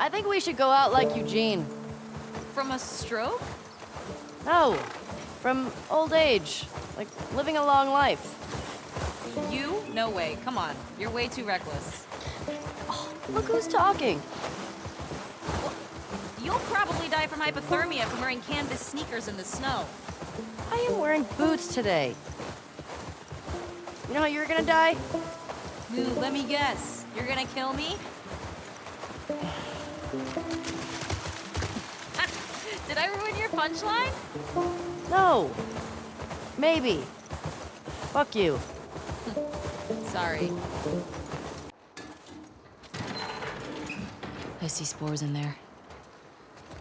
I think we should go out like Eugene. From a stroke? No, from old age. Like, living a long life. You? No way. Come on. You're way too reckless. Oh, look who's talking. Well, you'll probably die from hypothermia from wearing canvas sneakers in the snow. I am wearing boots today. You know how you're gonna die? Ooh, let me guess. You're gonna kill me? Did I ruin your punchline? No. Maybe. Fuck you. Sorry. I see spores in there.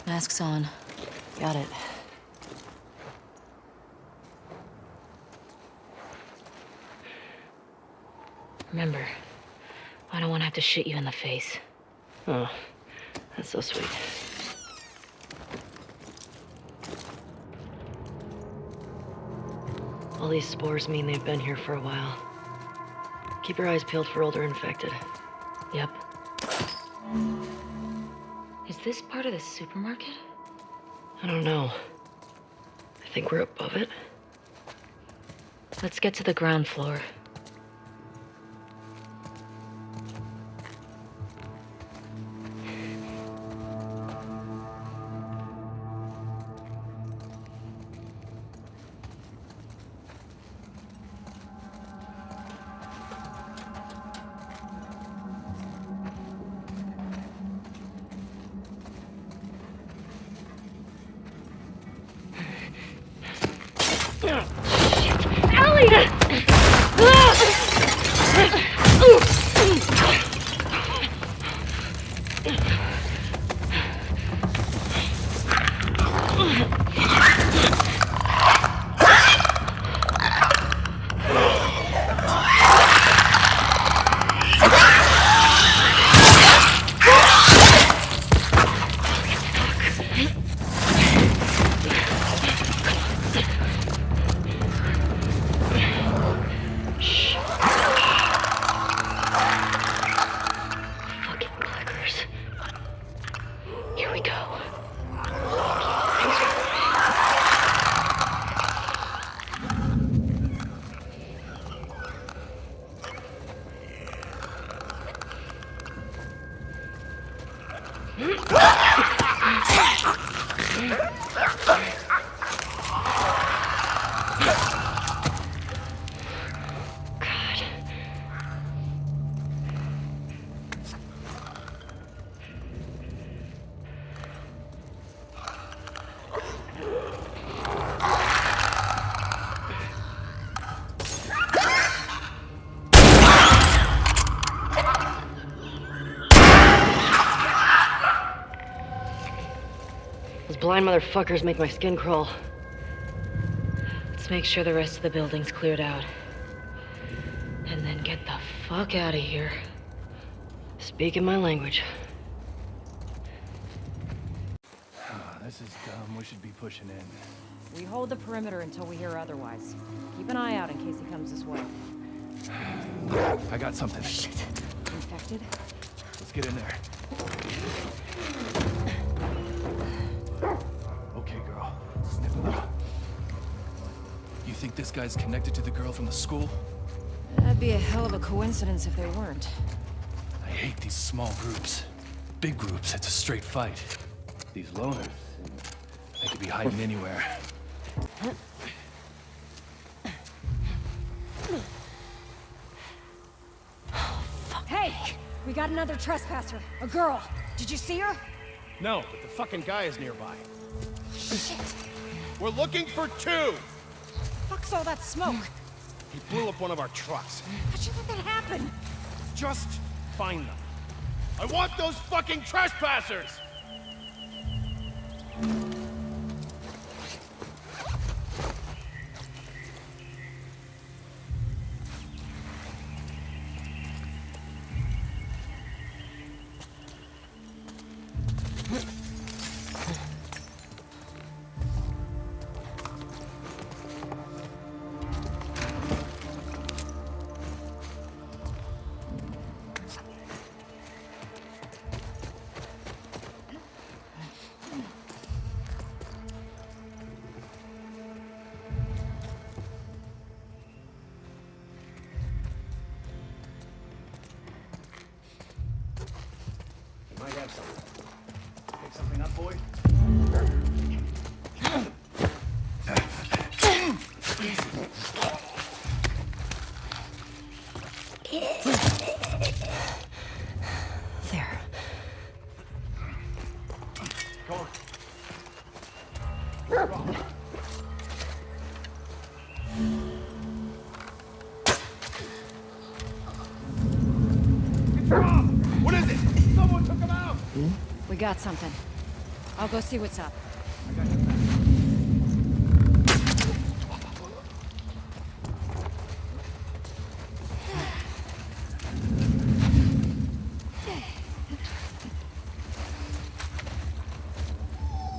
Mask's on. Got it. Remember, I don't want to have to shit you in the face. Oh, that's so sweet. All these spores mean they've been here for a while. Keep your eyes peeled for older infected. Yep. Is this part of the supermarket? I don't know. I think we're above it. Let's get to the ground floor. Those blind motherfuckers make my skin crawl. Let's make sure the rest of the building's cleared out. And then get the fuck out of here. Speaking my language. This is dumb. We should be pushing in. We hold the perimeter until we hear otherwise. Keep an eye out in case he comes this way. I got something. Shit. Infected? Let's get in there. Okay, girl. Sniff it out. You think this guy's connected to the girl from the school? That'd be a hell of a coincidence if they weren't. I hate these small groups. Big groups, it's a straight fight. These loners, they could be hiding anywhere. Hey! We got another trespasser. A girl. Did you see her? No, but the fucking guy is nearby. Shit. We're looking for two! Fuck's all that smoke? He blew up one of our trucks. How'd you let that happen? Just find them. I want those fucking trespassers! Might have something. Pick something up, boy? There. Come on. What is it? Someone took him out! We got something. I'll go see what's up.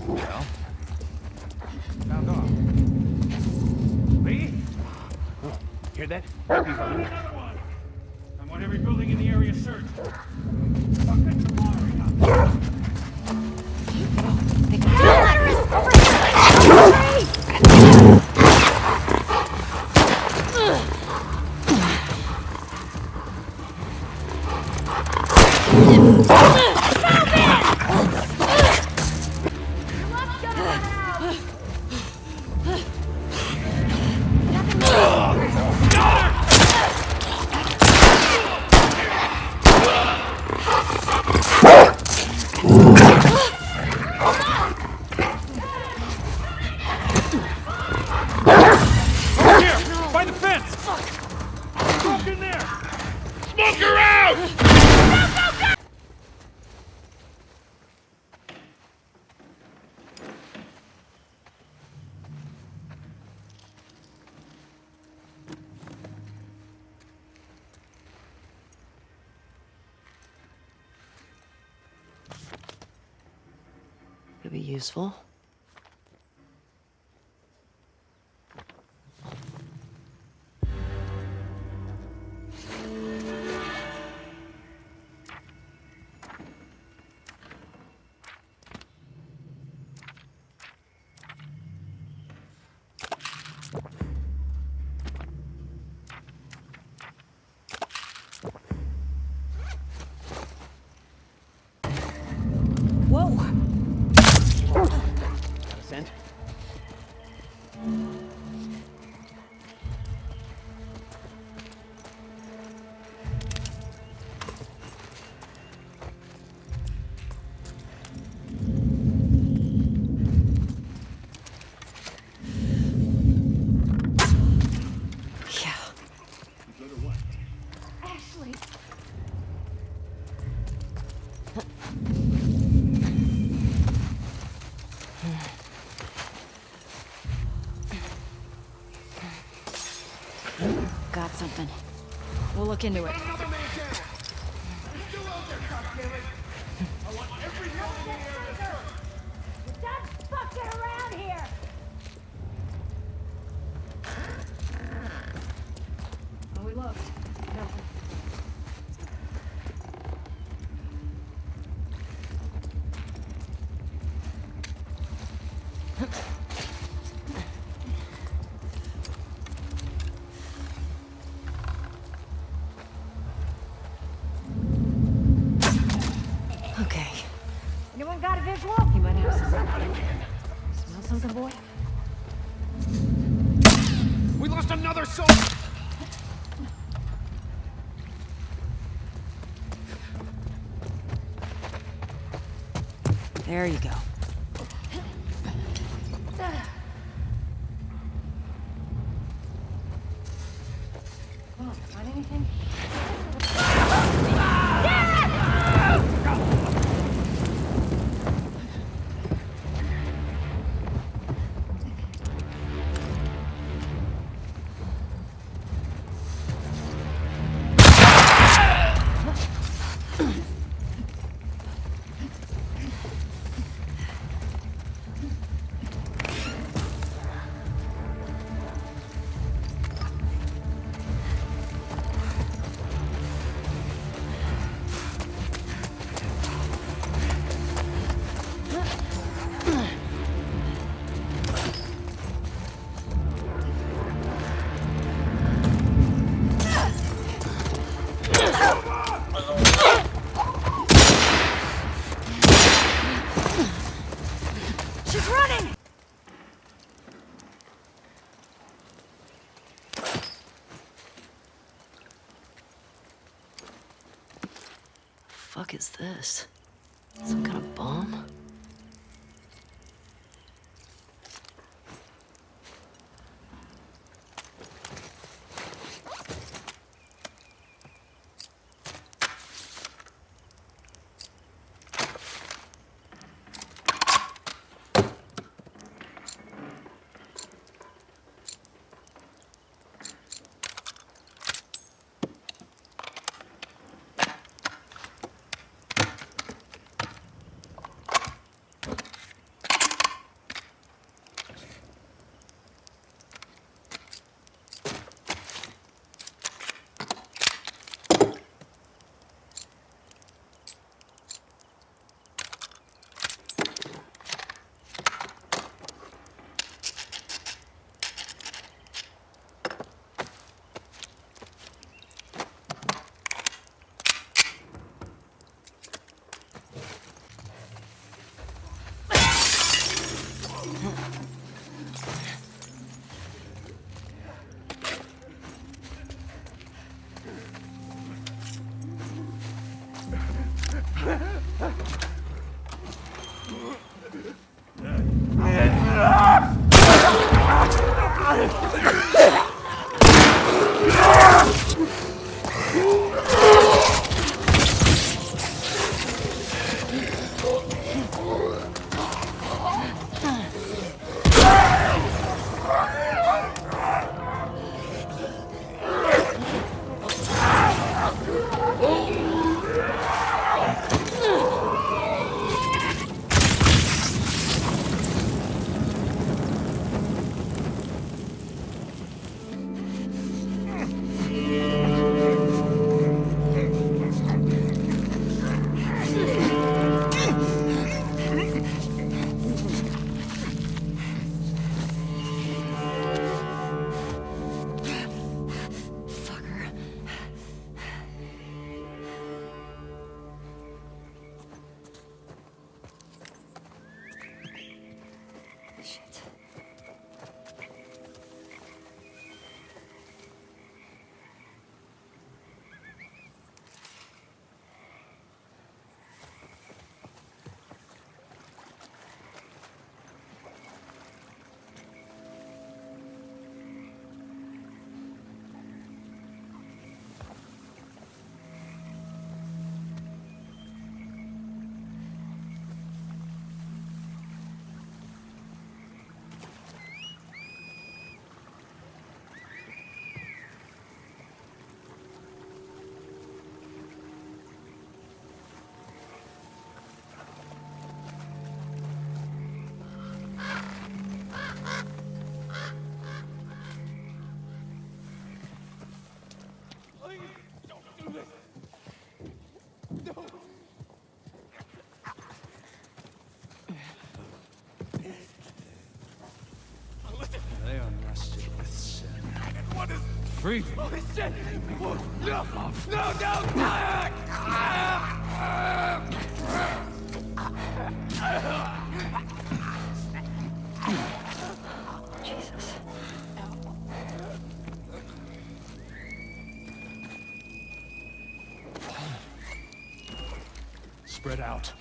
Well, found off. Lee? Hear that? I want every building in the area searched. Could be useful. Whoa! Got a scent? Yeah. Ashley! Got something. We'll look into it. Another man down! He's still out there, goddammit! I want every building in the area searched! Stop fucking around here! Oh, we looked. Nothing. Okay. Anyone got a visual? You might have something. Smell something, boy? We lost another soldier! There you go. Oh, find anything? fuck is this? Some kind of bomb? They are nested with sin. What is... Free. Oh, shit! Whoa, no! No, no! Jesus. Spread out.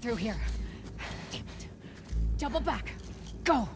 through here. Damn it. Double back. Go!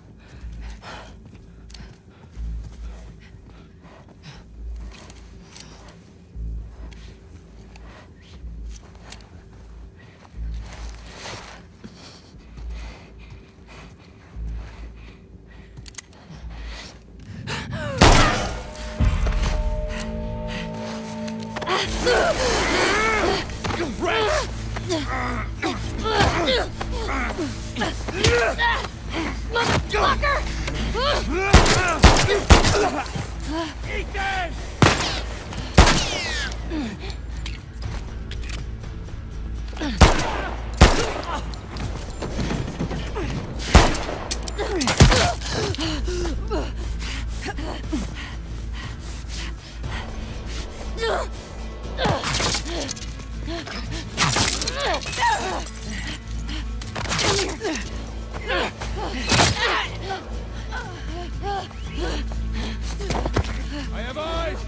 Ethan! I have eyes!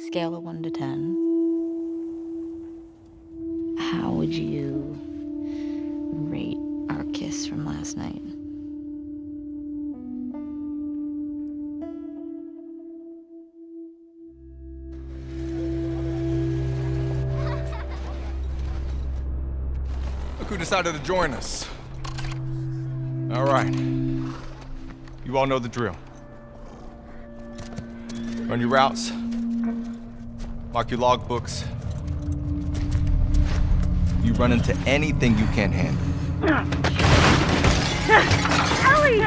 Scale of 1 to 10. How would you rate our kiss from last night? Look who decided to join us. All right. You all know the drill. Run your routes. Mark your logbooks. You run into anything you can't handle. Ellie!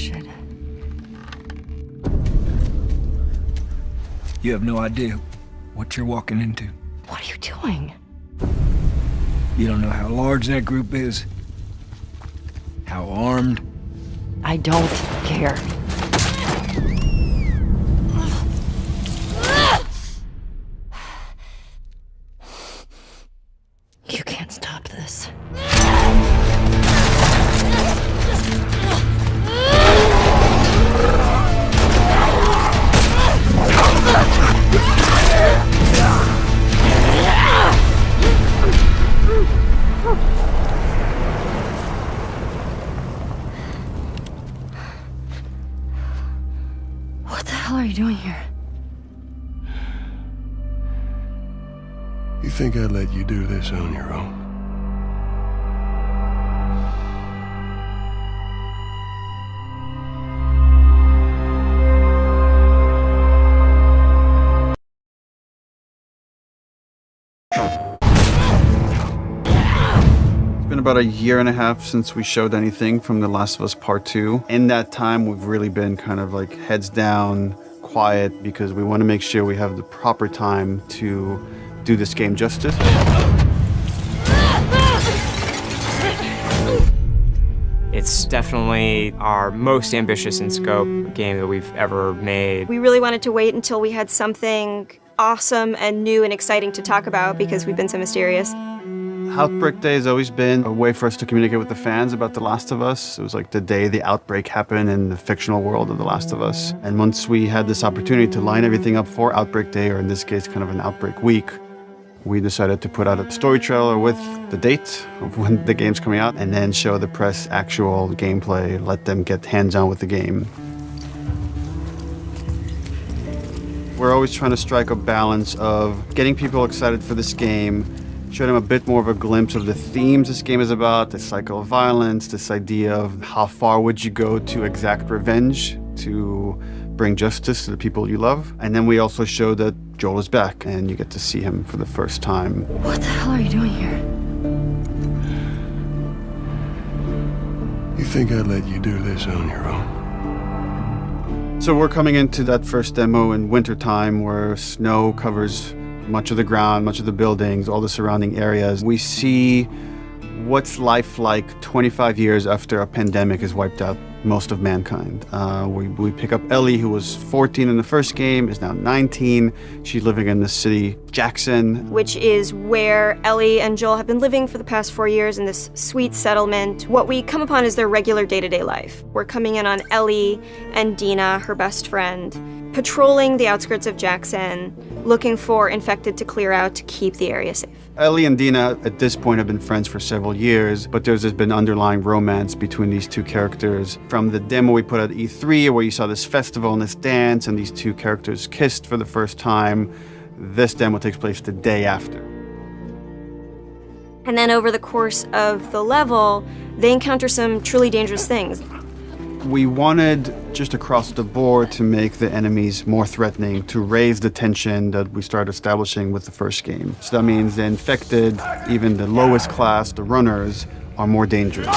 Shit. You have no idea what you're walking into. What are you doing? You don't know how large that group is, how armed. I don't care. You can't stop this. What the hell are you doing here? You think I'd let you do this on your own? It's been about a year and a half since we showed anything from The Last of Us Part 2. In that time, we've really been kind of like heads down, quiet, because we want to make sure we have the proper time to do this game justice. It's definitely our most ambitious in scope game that we've ever made. We really wanted to wait until we had something awesome and new and exciting to talk about because we've been so mysterious. Outbreak Day has always been a way for us to communicate with the fans about The Last of Us. It was like the day the outbreak happened in the fictional world of The Last of Us. And once we had this opportunity to line everything up for Outbreak Day, or in this case, kind of an Outbreak Week, we decided to put out a story trailer with the date of when the game's coming out, and then show the press actual gameplay, let them get hands-on with the game. We're always trying to strike a balance of getting people excited for this game, show them a bit more of a glimpse of the themes this game is about, the cycle of violence, this idea of how far would you go to exact revenge to bring justice to the people you love. And then we also show that Joel is back and you get to see him for the first time. What the hell are you doing here? You think I'd let you do this on your own? So we're coming into that first demo in wintertime where snow covers much of the ground, much of the buildings, all the surrounding areas. We see what's life like 25 years after a pandemic has wiped out most of mankind. We pick up Ellie, who was 14 in the first game, is now 19. She's living in the city, Jackson. Which is where Ellie and Joel have been living for the past 4 years in this sweet settlement. What we come upon is their regular day-to-day life. We're coming in on Ellie and Dina, her best friend, patrolling the outskirts of Jackson, looking for infected to clear out to keep the area safe. Ellie and Dina at this point have been friends for several years, but there's been underlying romance between these two characters. From the demo we put at E3, where you saw this festival and this dance, and these two characters kissed for the first time, this demo takes place the day after. And then over the course of the level, they encounter some truly dangerous things. We wanted, just across the board, to make the enemies more threatening, to raise the tension that we started establishing with the first game. So that means the infected, even the lowest class, the runners, are more dangerous.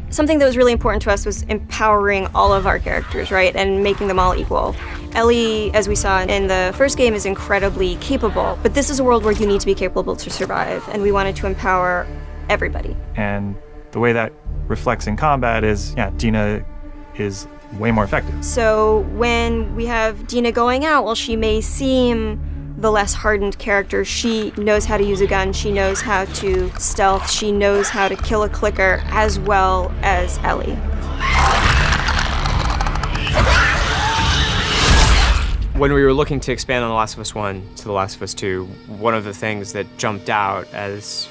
Something that was really important to us was empowering all of our characters, right, and making them all equal. Ellie, as we saw in the first game, is incredibly capable, but this is a world where you need to be capable to survive, and we wanted to empower everybody. And the way that reflects in combat is, yeah, Dina is way more effective. So when we have Dina going out, while she may seem the less hardened character, she knows how to use a gun, she knows how to stealth, she knows how to kill a clicker as well as Ellie. When we were looking to expand on The Last of Us 1 to The Last of Us 2, one of the things that jumped out as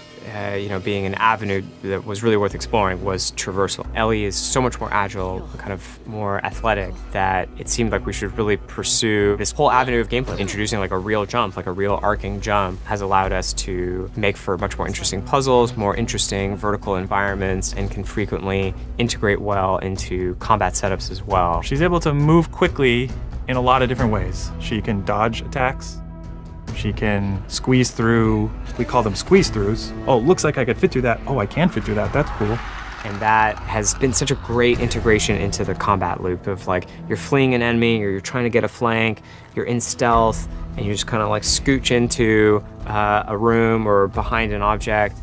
being an avenue that was really worth exploring was traversal. Ellie is so much more agile, kind of more athletic, that it seemed like we should really pursue this whole avenue of gameplay. Introducing like a real jump, like a real arcing jump, has allowed us to make for much more interesting puzzles, more interesting vertical environments, and can frequently integrate well into combat setups as well. She's able to move quickly in a lot of different ways. She can dodge attacks. She can squeeze through, we call them squeeze throughs. Oh, looks like I could fit through that. Oh, I can fit through that, that's cool. And that has been such a great integration into the combat loop of like, you're fleeing an enemy, or you're trying to get a flank, you're in stealth, and you just kind of like scooch into a room or behind an object.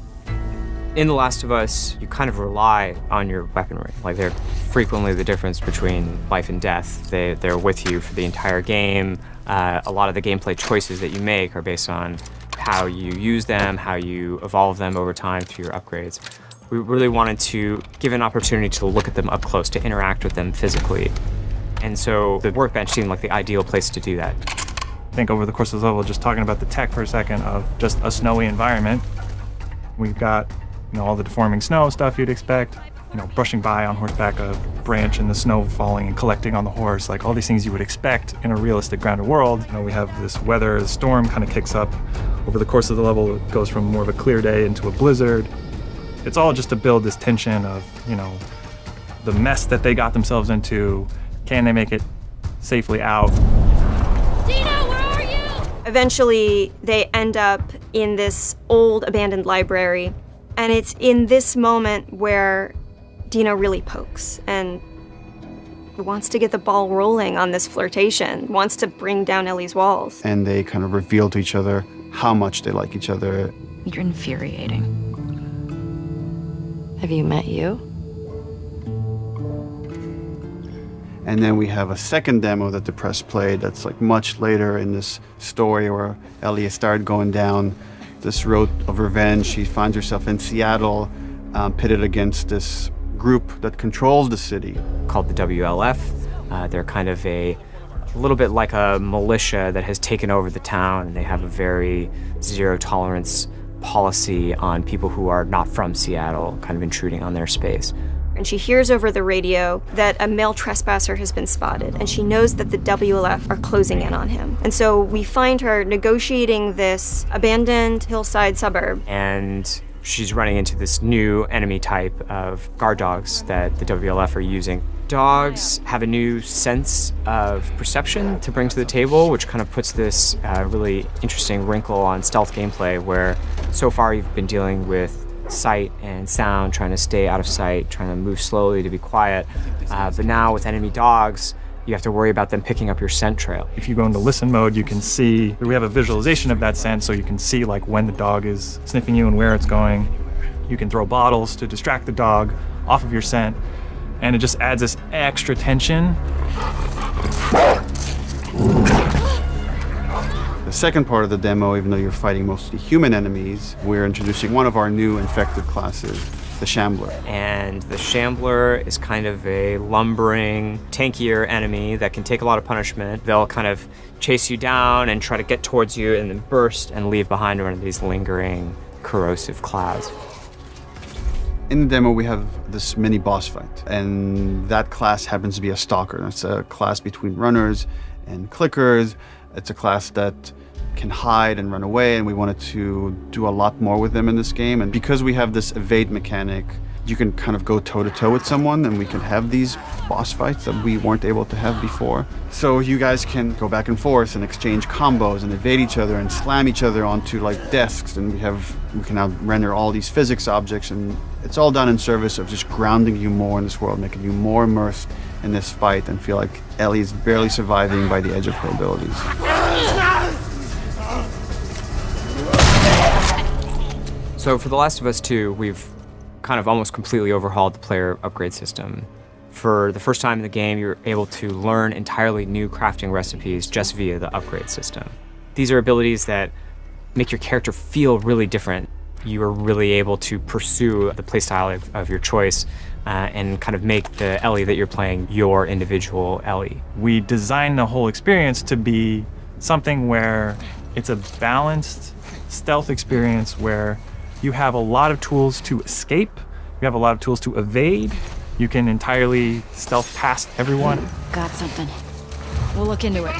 In The Last of Us, you kind of rely on your weaponry. Like, they're frequently the difference between life and death. They're with you for the entire game. A lot of the gameplay choices that you make are based on how you use them, how you evolve them over time through your upgrades. We really wanted to give an opportunity to look at them up close, to interact with them physically. And so the workbench seemed like the ideal place to do that. I think over the course of the level, just talking about the tech for a second of just a snowy environment, we've got, you know, all the deforming snow stuff you'd expect, you know, brushing by on horseback a branch and the snow falling and collecting on the horse, like all these things you would expect in a realistic grounded world. You know, we have this weather, the storm kind of kicks up. Over the course of the level, it goes from more of a clear day into a blizzard. It's all just to build this tension of, you know, the mess that they got themselves into. Can they make it safely out? Dina, where are you? Eventually, they end up in this old abandoned library. And it's in this moment where Dina really pokes and wants to get the ball rolling on this flirtation, wants to bring down Ellie's walls. And they kind of reveal to each other how much they like each other. You're infuriating. Have you met you? And then we have a second demo that the press played that's like much later in this story where Ellie has started going down this road of revenge. She finds herself in Seattle, pitted against this group that controls the city. Called the WLF. They're kind of a little bit like a militia that has taken over the town, and they have a very zero tolerance policy on people who are not from Seattle, kind of intruding on their space. And she hears over the radio that a male trespasser has been spotted, and she knows that the WLF are closing in on him. And so we find her negotiating this abandoned hillside suburb. And she's running into this new enemy type of guard dogs that the WLF are using. Dogs have a new sense of perception to bring to the table, which kind of puts this really interesting wrinkle on stealth gameplay, where so far you've been dealing with sight and sound, trying to stay out of sight, trying to move slowly to be quiet. But now with enemy dogs, you have to worry about them picking up your scent trail. If you go into listen mode, you can see, we have a visualization of that scent, so you can see like when the dog is sniffing you and where it's going. You can throw bottles to distract the dog off of your scent, and it just adds this extra tension. The second part of the demo, even though you're fighting mostly human enemies, we're introducing one of our new infected classes, the Shambler. And the Shambler is kind of a lumbering, tankier enemy that can take a lot of punishment. They'll kind of chase you down and try to get towards you and then burst and leave behind one of these lingering, corrosive clouds. In the demo, we have this mini boss fight, and that class happens to be a stalker. It's a class between runners and clickers. It's a class that can hide and run away, and we wanted to do a lot more with them in this game. And because we have this evade mechanic, you can kind of go toe-to-toe with someone, and we can have these boss fights that we weren't able to have before. So you guys can go back and forth and exchange combos and evade each other and slam each other onto like desks, and we can now render all these physics objects, and it's all done in service of just grounding you more in this world, making you more immersed in this fight and feel like Ellie is barely surviving by the edge of her abilities. So for The Last of Us 2, we've kind of almost completely overhauled the player upgrade system. For the first time in the game, you're able to learn entirely new crafting recipes just via the upgrade system. These are abilities that make your character feel really different. You are really able to pursue the playstyle of your choice and kind of make the Ellie that you're playing your individual Ellie. We designed the whole experience to be something where it's a balanced stealth experience where you have a lot of tools to escape, you have a lot of tools to evade, you can entirely stealth past everyone. Got something. We'll look into it.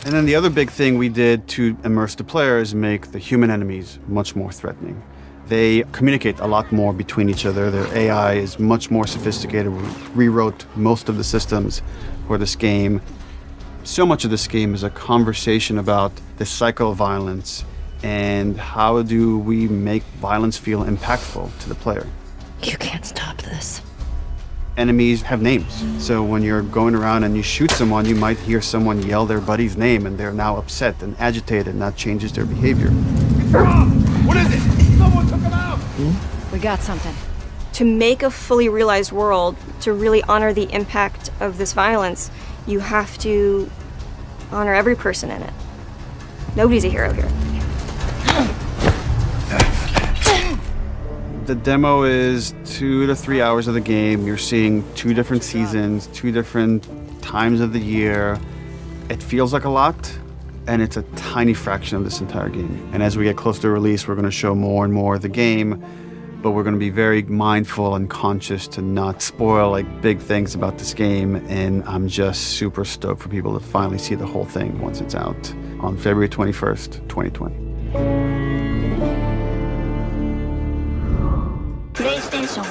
And then the other big thing we did to immerse the player is make the human enemies much more threatening. They communicate a lot more between each other. Their AI is much more sophisticated. We rewrote most of the systems for this game. So much of this game is a conversation about the cycle of violence and how do we make violence feel impactful to the player. You can't stop enemies have names. So when you're going around and you shoot someone, you might hear someone yell their buddy's name and they're now upset and agitated, and that changes their behavior. What is it? Someone took him out! We got something. To make a fully realized world, to really honor the impact of this violence, you have to honor every person in it. Nobody's a hero here. The demo is 2 to 3 hours of the game. You're seeing 2 different seasons, 2 different times of the year. It feels like a lot, and it's a tiny fraction of this entire game. And as we get closer to release, we're going to show more and more of the game, but we're going to be very mindful and conscious to not spoil like big things about this game. And I'm just super stoked for people to finally see the whole thing once it's out on February 21st, 2020. PlayStation